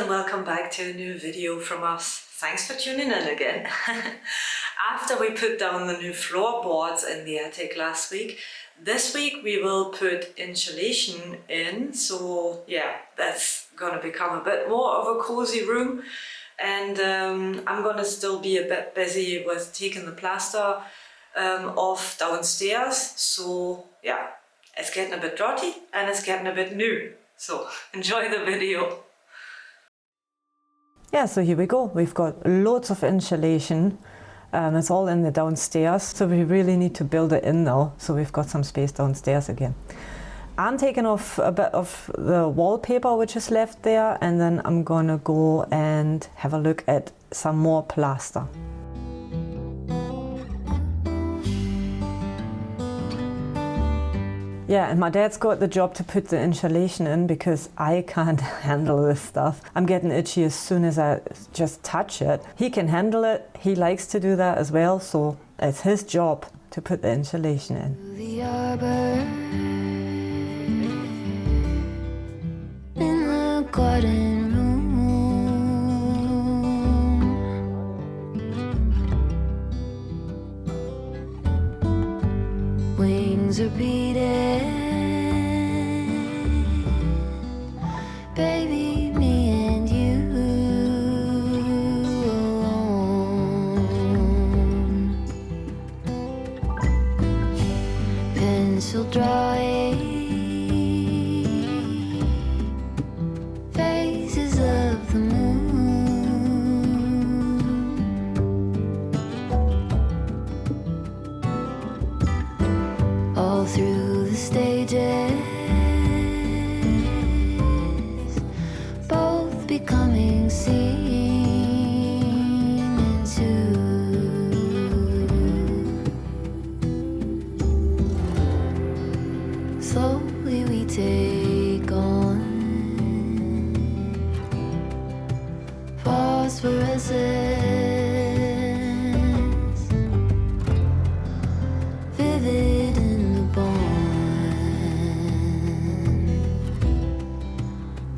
and welcome back to a new video from us. Thanks for tuning in again. After we put down the new floorboards in the attic last week, this week we will put insulation in. So yeah, that's gonna become a bit more of a cozy room. And I'm gonna still be a bit busy with taking the plaster off downstairs. So yeah, it's getting a bit dirty and it's getting a bit new. So enjoy the video. Yeah, so here we go. We've got loads of insulation. It's all in the downstairs, so we really need to build it in now. So we've got some space downstairs again. I'm taking off a bit of the wallpaper which is left there, and then I'm gonna go and have a look at some more plaster. Yeah, and my dad's got the job to put the insulation in because I can't handle this stuff. I'm getting itchy as soon as I just touch it. He can handle it, he likes to do that as well, so it's his job to put the insulation in. The arbor in the garden room, wings are beating, baby, me and you alone, pencil drawing phases of the moon, all through the stages, both becoming seen into. Slowly we take on phosphorescence, vivid in the bond,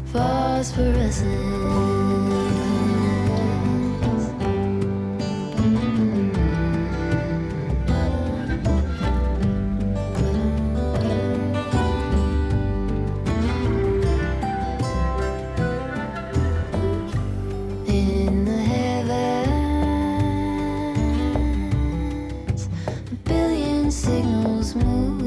phosphorescence. In the heavens, a billion signals move,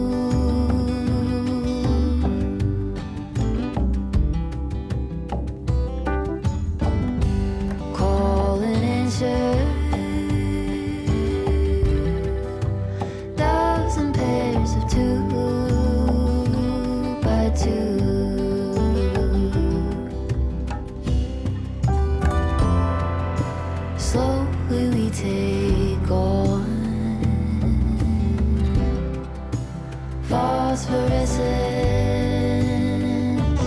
call and answer, thousand pairs of two by two. Slowly we take on phosphorescence,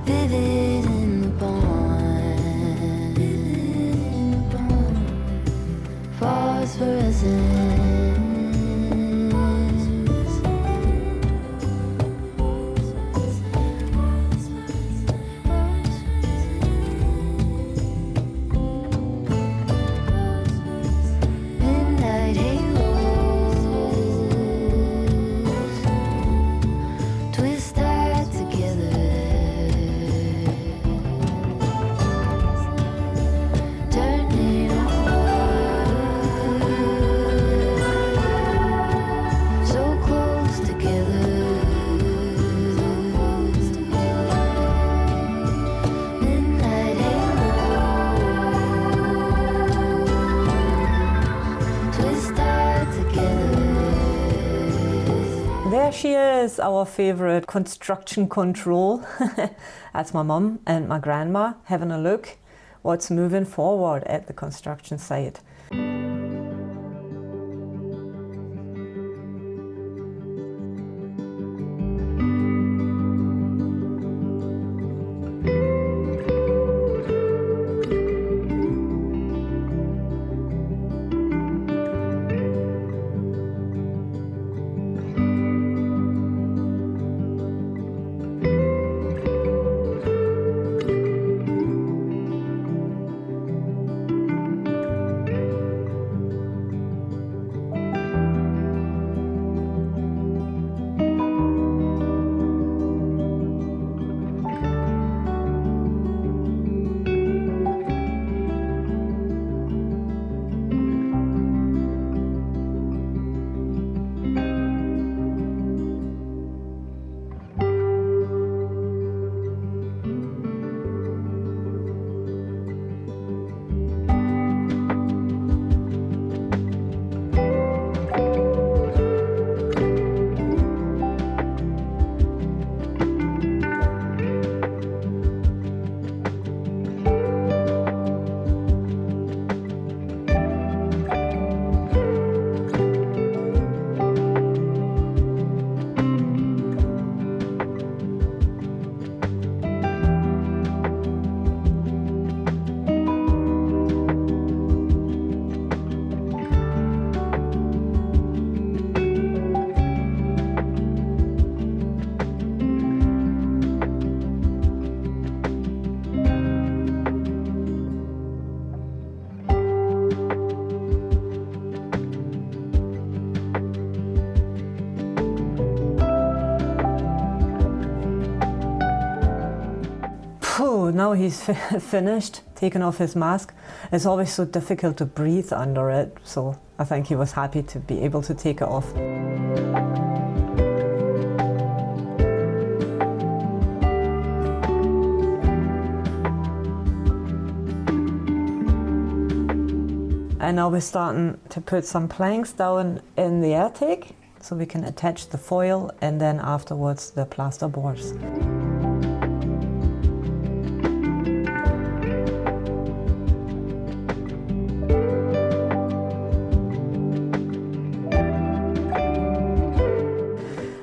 vivid in the bond, phosphorescence. Midnight halos twist tied together, turning over, so close together. Midnight halos twist tied together. There she is, our favorite construction control. That's my mum and my grandma having a look what's moving forward at the construction site. now he's finished, taken off his mask. It's always so difficult to breathe under it, so I think he was happy to be able to take it off. And now we're starting to put some planks down in the attic so we can attach the foil and then afterwards the plasterboards.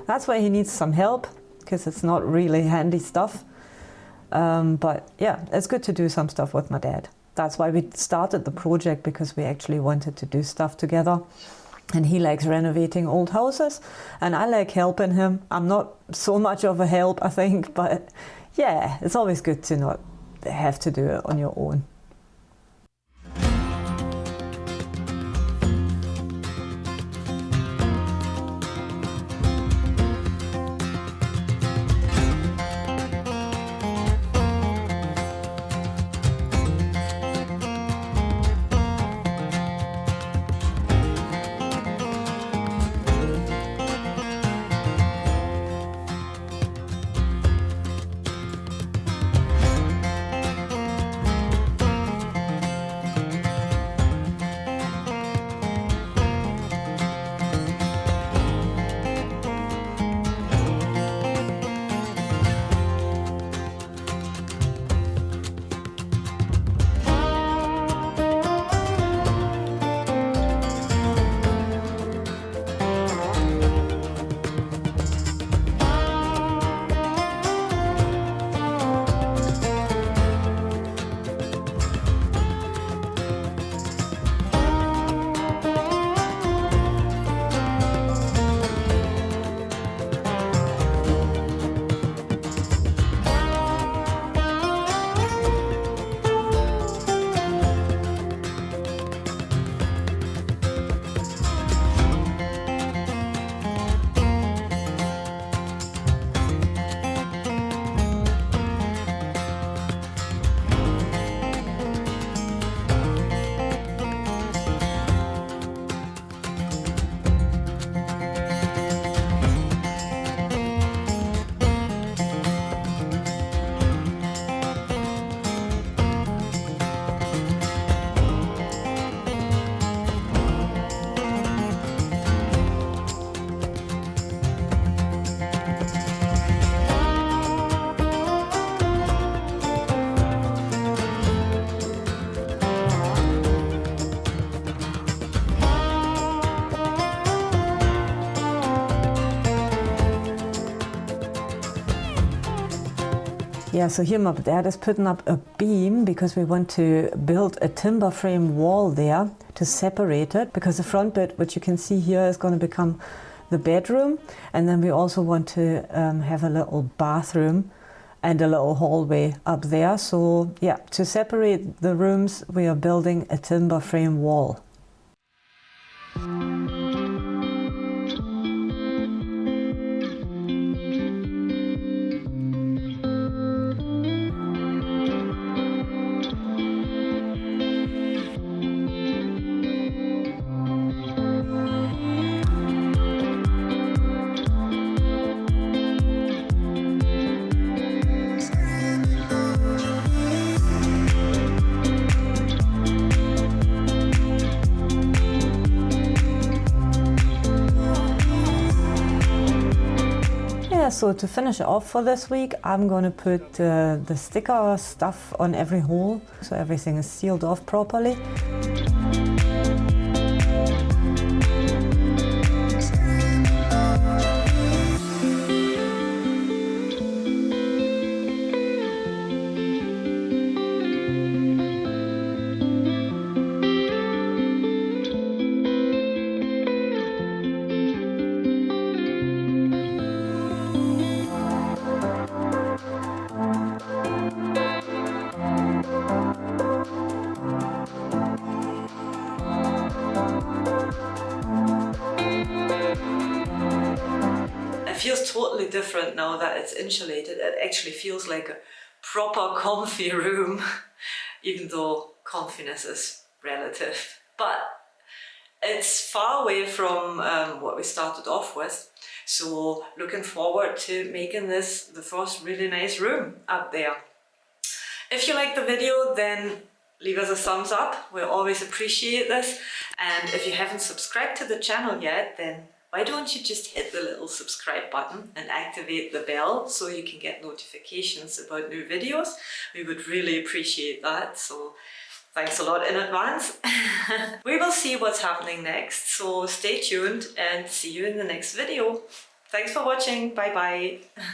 That's why he needs some help, because it's not really handy stuff. But yeah, it's good to do some stuff with my dad. That's why we started the project, because we actually wanted to do stuff together. And he likes renovating old houses, and I like helping him. I'm not so much of a help, I think, but yeah, it's always good to not have to do it on your own. Yeah, so here my dad is putting up a beam because we want to build a timber frame wall there to separate it, because the front bit, which you can see here, is going to become the bedroom, and then we also want to have a little bathroom and a little hallway up there. So yeah, to separate the rooms we are building a timber frame wall. So to finish it off for this week, I'm going to put the sticker stuff on every hole, so everything is sealed off properly. It feels totally different now that it's insulated. It actually feels like a proper comfy room, even though comfiness is relative. But it's far away from what we started off with. So looking forward to making this the first really nice room up there. If you like the video, then leave us a thumbs up. We always appreciate this. And if you haven't subscribed to the channel yet, then why don't you just hit the little subscribe button and activate the bell so you can get notifications about new videos. We would really appreciate that. So thanks a lot in advance. We will see what's happening next. So stay tuned and see you in the next video. Thanks for watching. Bye bye.